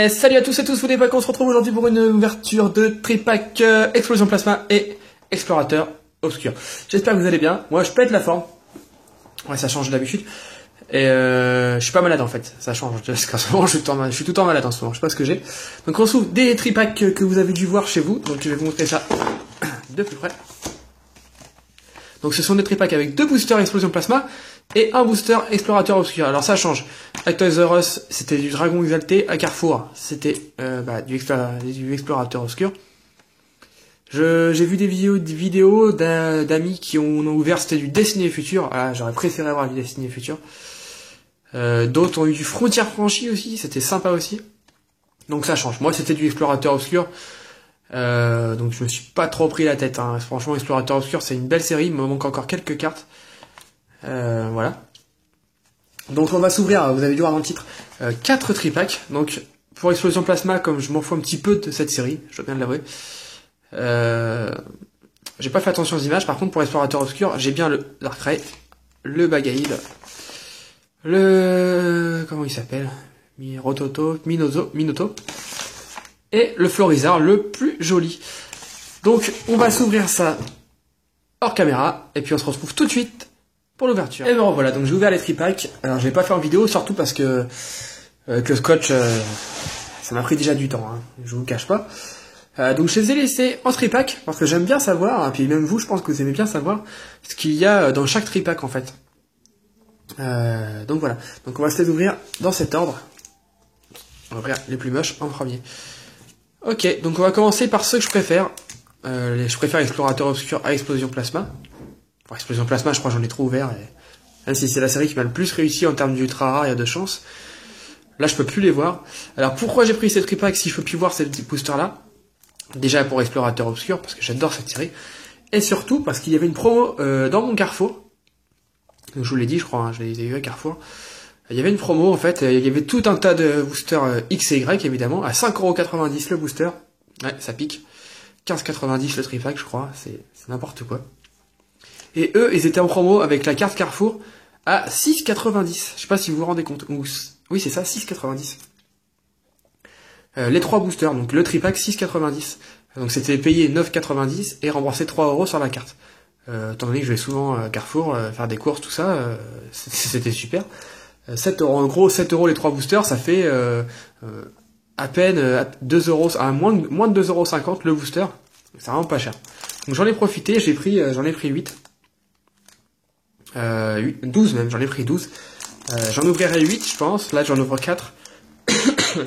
Et salut à tous et tous, vous n'êtes pas, on se retrouve aujourd'hui pour une ouverture de tripack Explosion Plasma et Explorateur Obscur. J'espère que vous allez bien, moi je pète la forme. Ouais, ça change d'habitude. Et je suis pas malade en fait, ça change, parce qu'en ce moment je suis tout le temps malade en ce moment, je sais pas ce que j'ai. Donc on trouve des tripacks que vous avez dû voir chez vous, donc je vais vous montrer ça de plus près. Donc ce sont des tripacks avec 2 boosters Explosion Plasma et un booster Explorateur Obscur. Alors ça change. À Toys R Us, c'était du Dragon Exalté. À Carrefour, c'était du Explorateur Obscur. J'ai vu des vidéos d'amis qui ont ouvert, c'était du Destiné Futur. Ah, j'aurais préféré avoir du Destiné Futur. D'autres ont eu du Frontière Franchie aussi, c'était sympa aussi. Donc ça change. Moi c'était du Explorateur Obscur. Donc je me suis pas trop pris la tête, hein. Franchement Explorateur Obscur c'est une belle série, il me manque encore quelques cartes. Voilà. Donc on va s'ouvrir, vous avez dû voir dans le titre, 4 tripacks. Donc pour Explosion Plasma, comme je m'en fous un petit peu de cette série, je dois bien l'avouer, j'ai pas fait attention aux images. Par contre pour Explorateur Obscur, j'ai bien le Darkrai, le Bagaïd, le... comment il s'appelle, Minoto, et le Florizard le plus joli. Donc on va s'ouvrir ça hors caméra, et puis on se retrouve tout de suite pour l'ouverture. Et ben voilà, donc j'ai ouvert les tripacks. Alors je vais pas faire en vidéo, surtout parce que avec le scotch, ça m'a pris déjà du temps, hein, je vous le cache pas. Donc je les ai laissés en tripack, parce que j'aime bien savoir, et puis même vous, je pense que vous aimez bien savoir ce qu'il y a dans chaque tripack en fait. Donc voilà, donc on va se les ouvrir dans cet ordre. On va ouvrir les plus moches en premier. Ok, donc on va commencer par ceux que je préfère. Je préfère Explorateur Obscur à Explosion Plasma. Pour Explosion Plasma, je crois que j'en ai trop ouvert. Et... même si c'est la série qui m'a le plus réussi en termes d'ultra rare, il y a de chance. Là, je peux plus les voir. Alors pourquoi j'ai pris ces tripacks si je peux plus voir ces petits boosters là? Déjà pour Explorateur Obscur, parce que j'adore cette série. Et surtout parce qu'il y avait une promo dans mon Carrefour. Donc, je vous l'ai dit, je crois, hein, je l'ai eu à Carrefour. Il y avait une promo en fait, il y avait tout un tas de boosters X et Y évidemment, à 5,90€ le booster. Ouais, ça pique. 15,90€ le tripack, je crois, c'est n'importe quoi. Et eux, ils étaient en promo avec la carte Carrefour à 6,90€. Je sais pas si vous vous rendez compte. Oui, c'est ça, 6,90€. Les 3 boosters, donc le tripack 6,90€. Donc c'était payé 9,90€ et remboursé 3€ sur la carte. Étant donné que je vais souvent à Carrefour faire des courses, tout ça, c'était super. 7€, en gros 7€ les 3 boosters, ça fait à peine 2€, moins de 2,50€ le booster. C'est vraiment pas cher. Donc j'en ai profité, j'en ai pris 8. 12 même, j'en ai pris 12. J'en ouvrirai 8 je pense, là j'en ouvre 4.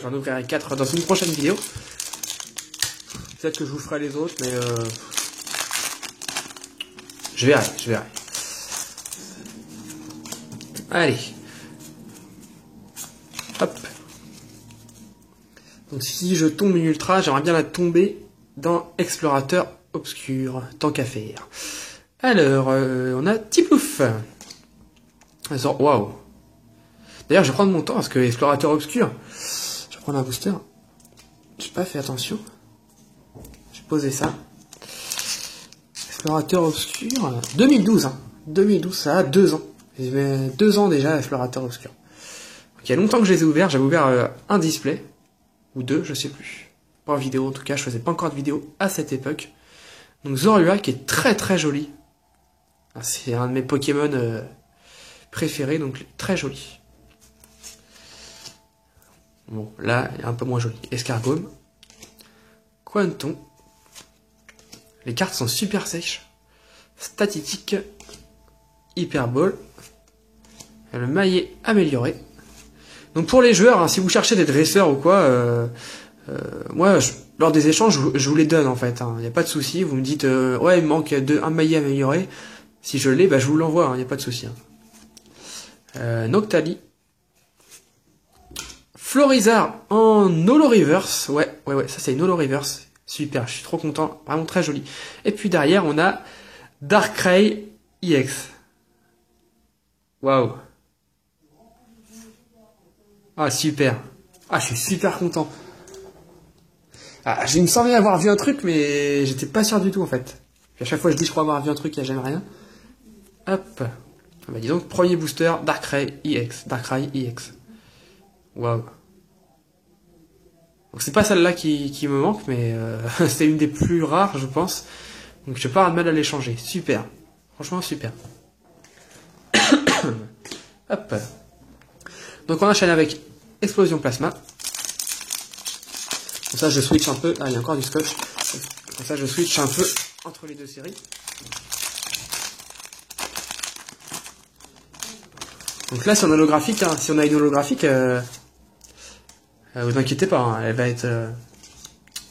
J'en ouvrirai 4 dans une prochaine vidéo. Peut-être que je vous ferai les autres, mais je verrai. Allez. Hop. Donc si je tombe une ultra, j'aimerais bien la tomber dans Explorateur Obscur, tant qu'à faire. Alors, on a Tiplouf. Waouh. D'ailleurs, je vais prendre mon temps parce que Explorateur Obscur, je vais prendre un booster. J'ai pas fait attention. J'ai posé ça. Explorateur Obscur, 2012. Hein. 2012, ça a 2 ans. J'ai 2 ans déjà Explorateur Obscur. Donc, il y a longtemps que je les ai ouverts. J'avais ouvert un display. Ou 2, je sais plus. Pas en vidéo en tout cas, je faisais pas encore de vidéo à cette époque. Donc Zorua qui est très très joli. C'est un de mes Pokémon préférés, donc très joli. Bon, là, il est un peu moins joli. Escargome. Quanton. Les cartes sont super sèches. Statistique. Hyperball. Le maillet amélioré. Donc pour les joueurs, hein, si vous cherchez des dresseurs ou quoi, moi, lors des échanges, je vous les donne en fait. Il n'y a pas de souci. Vous me dites, ouais, il me manque un maillet amélioré. Si je l'ai, bah, je vous l'envoie. Il n'y a pas de souci. Noctali. Florizard en Holo Reverse. Ouais, ça c'est une Holo Reverse. Super, je suis trop content. Vraiment très joli. Et puis derrière, on a Darkrai EX. Waouh. Ah, super. Ah, je suis super content. Ah, je me semblais avoir vu un truc, mais j'étais pas sûr du tout, en fait. Puis à chaque fois, je dis je crois avoir vu un truc, il n'y a jamais rien. Hop. Bah, dis donc, premier booster, Darkrai EX. Waouh. Donc c'est pas celle-là qui me manque, mais c'est une des plus rares, je pense. Donc je n'ai pas de mal à les changer. Super. Franchement, super. Hop. Donc on enchaîne avec Explosion Plasma. Comme ça je switch un peu. Ah, il y a encore du scotch. Comme ça je switch un peu entre les deux séries. Donc là c'est en holographique. Hein. Si on a une holographique, vous inquiétez pas, hein, elle va être...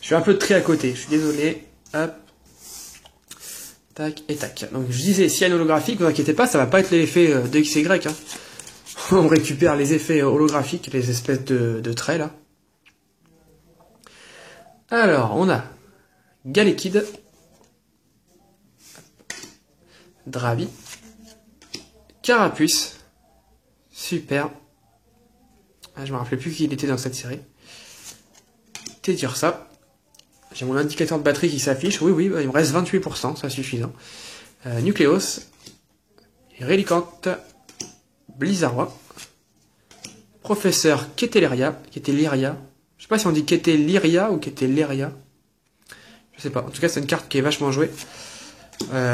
Je fais un peu de tri à côté, je suis désolé. Hop. Tac et tac. Donc je disais, s'il y a une holographique, vous inquiétez pas, ça va pas être l'effet de XY. Hein. On récupère les effets holographiques, les espèces de traits là. Alors, on a Galekid, Drabi, Carapuce, super. Ah, je me rappelais plus qui il était dans cette série. Teddiursa. J'ai mon indicateur de batterie qui s'affiche. Oui, bah, il me reste 28%, c'est suffisant. Nucléos, Relicante, Blizzard, Professeur Keteleria, je sais pas si on dit Keteleria ou Keteleria. Je sais pas. En tout cas, c'est une carte qui est vachement jouée.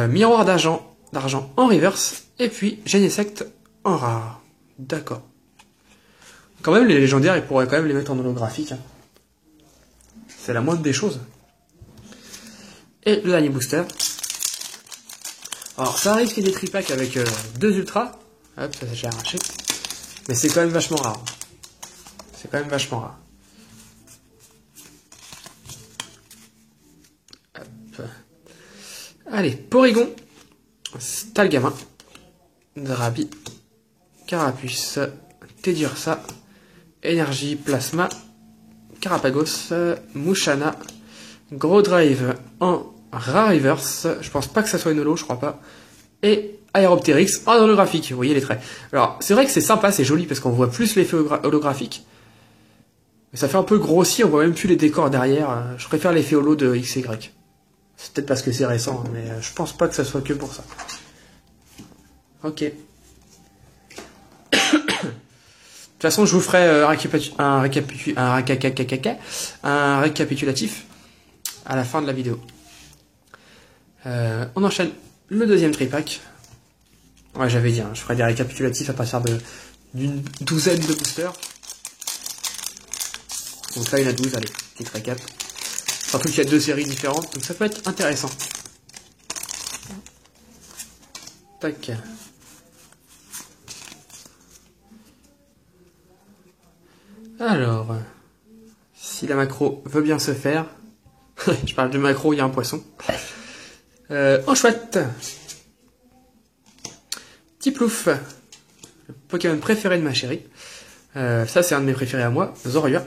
Miroir d'argent en reverse. Et puis, Genesect en rare. D'accord. Quand même, les légendaires, ils pourraient quand même les mettre en holographique. Hein. C'est la moindre des choses. Et le dernier booster. Alors, ça arrive qu'il y ait des tripacks avec 2 ultras. Hop, ça j'ai arraché. Mais c'est quand même vachement rare. C'est quand même vachement rare. Hop. Allez, Porygon, Stalgama, Drabi, Carapuce, Teddiursa, Énergie Plasma, Carapagos, Musharna, Gros Drive en Rare Reverse. Je pense pas que ça soit une holo, je crois pas. Et Aeropteryx en holographique. Vous voyez les traits. Alors, c'est vrai que c'est sympa, c'est joli parce qu'on voit plus l'effet holographique. Mais ça fait un peu grossi, on voit même plus les décors derrière. Je préfère l'effet holo de XY. C'est peut-être parce que c'est récent, mais je pense pas que ça soit que pour ça. Ok. De toute façon, je vous ferai un récapitulatif à la fin de la vidéo. On enchaîne le deuxième tripack. Ouais, j'avais dit, hein, je ferai des récapitulatifs à partir d'une douzaine de boosters. Donc là, il y en a 12, allez, petite récap. Surtout qu'il y a 2 séries différentes, donc ça peut être intéressant. Tac. Alors, si la macro veut bien se faire, je parle de macro, il y a un poisson. En chouette, Tiplouf, le Pokémon préféré de ma chérie. Ça, c'est un de mes préférés à moi. Zorua,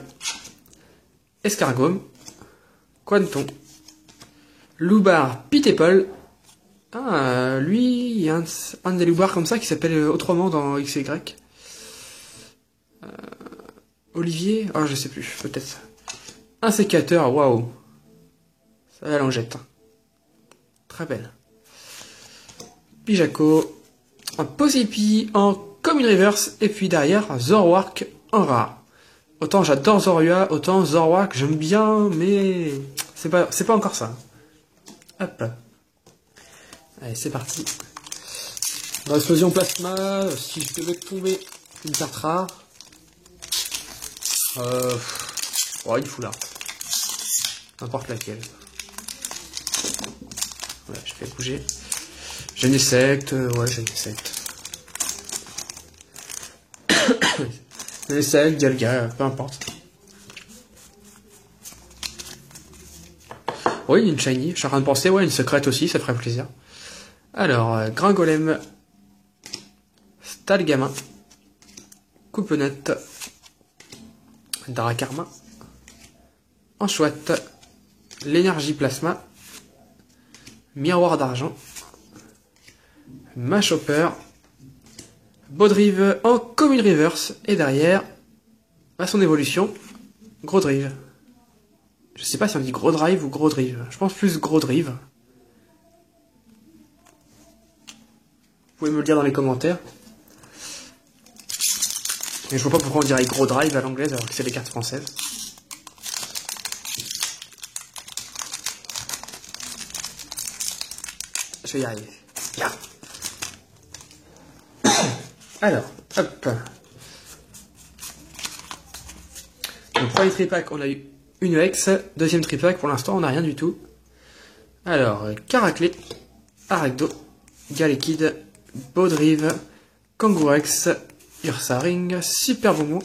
Escargome, Quanton, Loubar, Pitépole. Ah, lui, il y a un des Loubars comme ça qui s'appelle autrement dans XY. Olivier, oh, je sais plus, peut-être. Un sécateur, waouh. Ça va, l'angette. Très belle. Pijaco, un Posipi en Common Reverse, et puis derrière, Zoroark en rare. Autant j'adore Zorua, autant Zoroark j'aime bien, mais c'est pas encore ça. Hop. Allez, c'est parti. Dans l'explosion plasma, si je devais tomber une carte rare. Oh, il fout là. N'importe laquelle. Ouais, je fais bouger. Genesect, ouais, Genesect. Genesect, Dialga, peu importe. Oui, une shiny. Je suis en train de penser, ouais, une secrète aussi, ça ferait plaisir. Alors, Gringolem, Stalgama, Coupenette, Drakarma, Enchouette, l'énergie plasma, miroir d'argent, Machopper, Baudrive en Common Reverse, et derrière, à son évolution, Gros Drive. Je sais pas si on dit Gros Drive ou Gros Drive. Je pense plus Gros Drive. Vous pouvez me le dire dans les commentaires. Mais je vois pas pourquoi on dirait Gros Drive à l'anglaise alors que c'est les cartes françaises. Je vais y arriver. Bien. Alors, hop. Donc, premier tripack, on a eu une Hex. Deuxième tripack, pour l'instant, on n'a rien du tout. Alors, Caraclé, Arakdo, Galekid, Baudrive, Kangourex, Ursaring, Super Bonbon,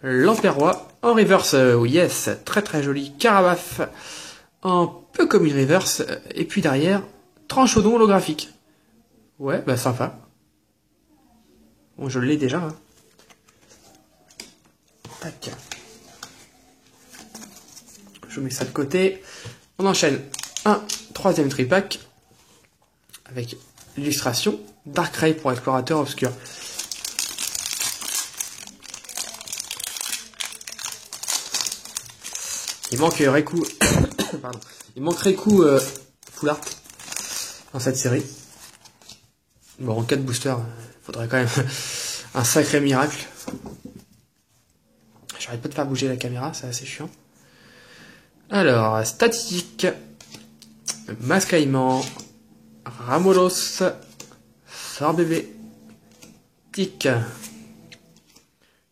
Lamperrois, en reverse, yes, très très joli, Carabaf, en peu comme une reverse, et puis derrière, Tranchodon holographique. Ouais, bah sympa. Bon, je l'ai déjà. Hein. Tac. Je mets ça de côté. On enchaîne un troisième tripack avec l'illustration Darkrai pour Explorateur Obscur. Il manque Raikou. Pardon. Il manque Raikou Full Art dans cette série. Bon, en 4 boosters, il faudrait quand même un sacré miracle. J'arrête pas de faire bouger la caméra, c'est assez chiant. Alors, statistique, Mascaïman, Ramolos, Sorbébé, Tic,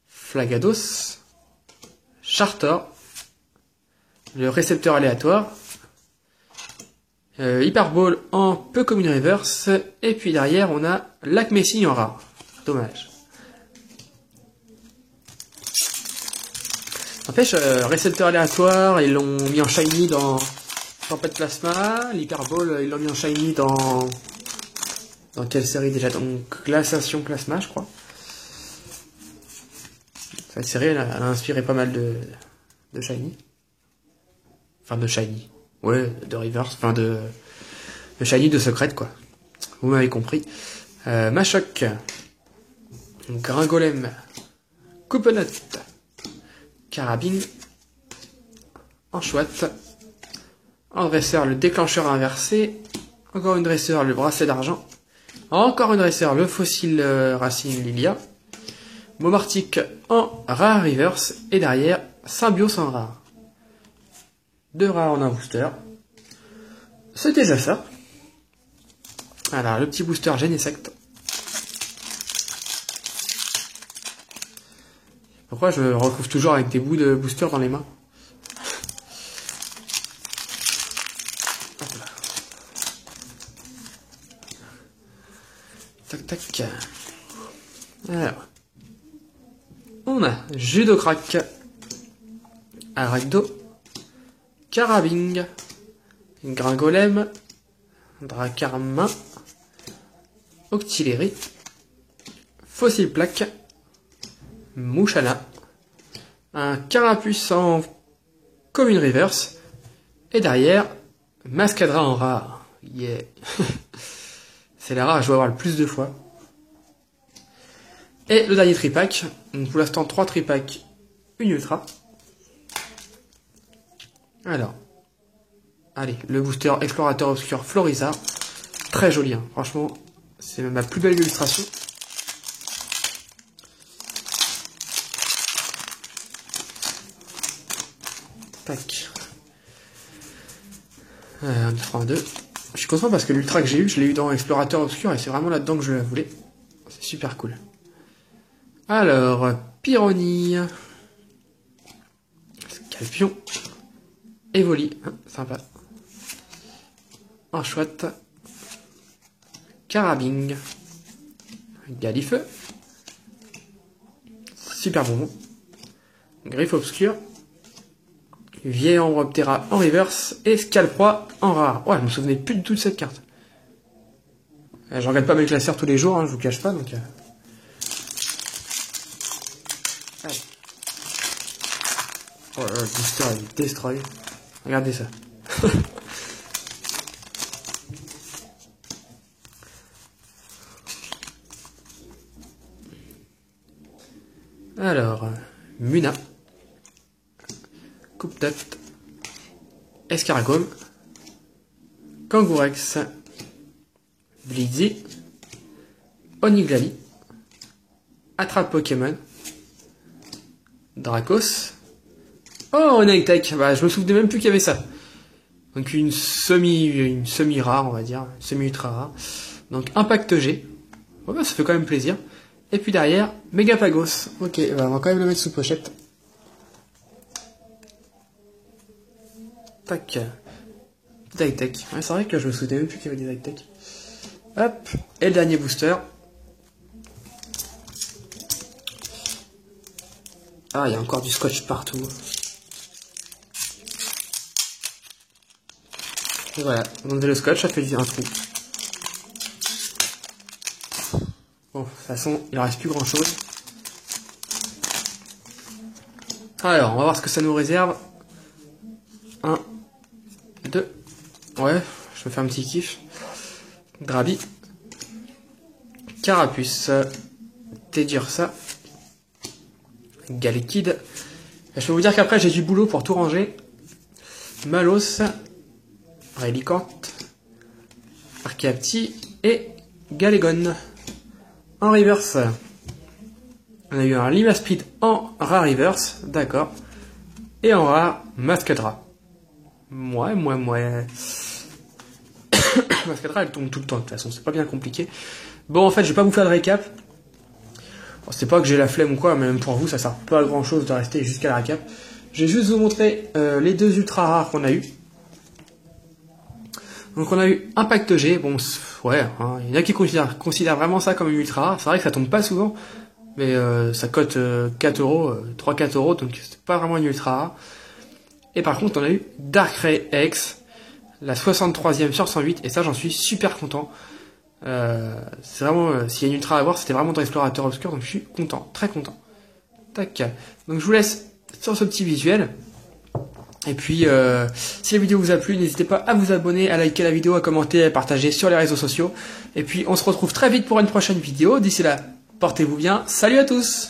Flagados, Chartor, le récepteur aléatoire, Hyperball en peu comme une reverse, et puis derrière on a Lac-Messing en rare. Dommage. N'empêche, récepteur aléatoire, ils l'ont mis en shiny dans Tempête Plasma, l'Hyperball, ils l'ont mis en shiny dans quelle série déjà? Donc Glaciation Plasma, je crois. Cette série, elle a inspiré pas mal de shiny. Enfin, de shiny. Ouais, de reverse, enfin de shiny de secret, quoi. Vous m'avez compris. Machoc, Gringolem, Coupenot, Carabine, Enchouette, en dresseur le déclencheur inversé, encore une dresseur le bracelet d'argent, encore une dresseur le fossile racine Lilia, Momartic en rare reverse, et derrière Symbiose en rare. 2 rares en un booster. C'est déjà ça. Alors, le petit booster Genesect. Pourquoi je recouvre toujours avec des bouts de booster dans les mains? Hop là. Tac, tac. Alors. On a Judocrack, Arakdo, Carabing, Gringolem, Dracarmin, Octillery, Fossile Plaque, Mouchana, un Carapuce en commune reverse, et derrière, Mascadra en rare. Yeah. C'est la rare, je dois avoir le plus de fois. Et le dernier tripack, donc pour l'instant 3 tripacks, une ultra. Alors, allez, le booster Explorateur Obscur Florizard, très joli, hein. Franchement, c'est ma plus belle illustration. Tac. 1, 2, 3, 2. Je suis content parce que l'ultra que j'ai eu, je l'ai eu dans Explorateur Obscur et c'est vraiment là-dedans que je la voulais. C'est super cool. Alors, Pyronie, Scalpion, Evoli, sympa, Enchouette, Carabing, Galifeu, Super Bonbon, Griffe Obscure, Vieille Ambroptera en reverse et Scalproie en rare. Ouais, je me souvenais plus du tout de cette carte. Je regarde pas mes classeurs tous les jours, hein, je vous cache pas, donc... Allez. Oh là là, le booster il destroy. Regardez ça. Alors, Muna, Coupe-Tête, Escargome, Kangourex, Blizzy, Oniglali, Attrape Pokémon, Dracos. Oh, Nightech, bah je me souvenais même plus qu'il y avait ça. Donc une semi rare, on va dire, semi ultra rare. Donc Impact G. Ouais, ça fait quand même plaisir. Et puis derrière, Megapagos. Ok, on va quand même le mettre sous pochette. Tac. Petit high-tech. Ouais, c'est vrai que je me souvenais même plus qu'il y avait des high-tech. Hop. Et le dernier booster. Ah, il y a encore du scotch partout. Et voilà, on enlève le scotch, ça fait un trou. Bon, de toute façon, il ne reste plus grand chose. Alors, on va voir ce que ça nous réserve. 1, 2. Ouais, je me fais un petit kiff. Drabi. Carapuce. Tedursa. Galekid. Je peux vous dire qu'après j'ai du boulot pour tout ranger. Malos. Relicante. Archeapti. Et Galegon. En reverse. On a eu un Limasplit en rare reverse. D'accord. Et en rare, Mascadra. Ouais. Mascadra, elle tombe tout le temps, de toute façon, c'est pas bien compliqué. Bon, en fait, je vais pas vous faire de récap. Bon, c'est pas que j'ai la flemme ou quoi, mais même pour vous, ça sert pas à grand chose de rester jusqu'à la récap. Je vais juste vous montrer les deux ultra rares qu'on a eu. Donc, on a eu Impact G. Bon, ouais, hein, il y en a qui considèrent vraiment ça comme une ultra rare. C'est vrai que ça tombe pas souvent, mais ça cote 4 euros, 3-4 euros, donc c'est pas vraiment une ultra rare. Et par contre, on a eu Darkrai X, la 63e sur 108, et ça, j'en suis super content. C'est vraiment, s'il y a une ultra à voir, c'était vraiment dans Explorateur Obscur, donc je suis content, très content. Tac. Donc je vous laisse sur ce petit visuel. Et puis, si la vidéo vous a plu, n'hésitez pas à vous abonner, à liker la vidéo, à commenter, à partager sur les réseaux sociaux. Et puis, on se retrouve très vite pour une prochaine vidéo. D'ici là, portez-vous bien. Salut à tous!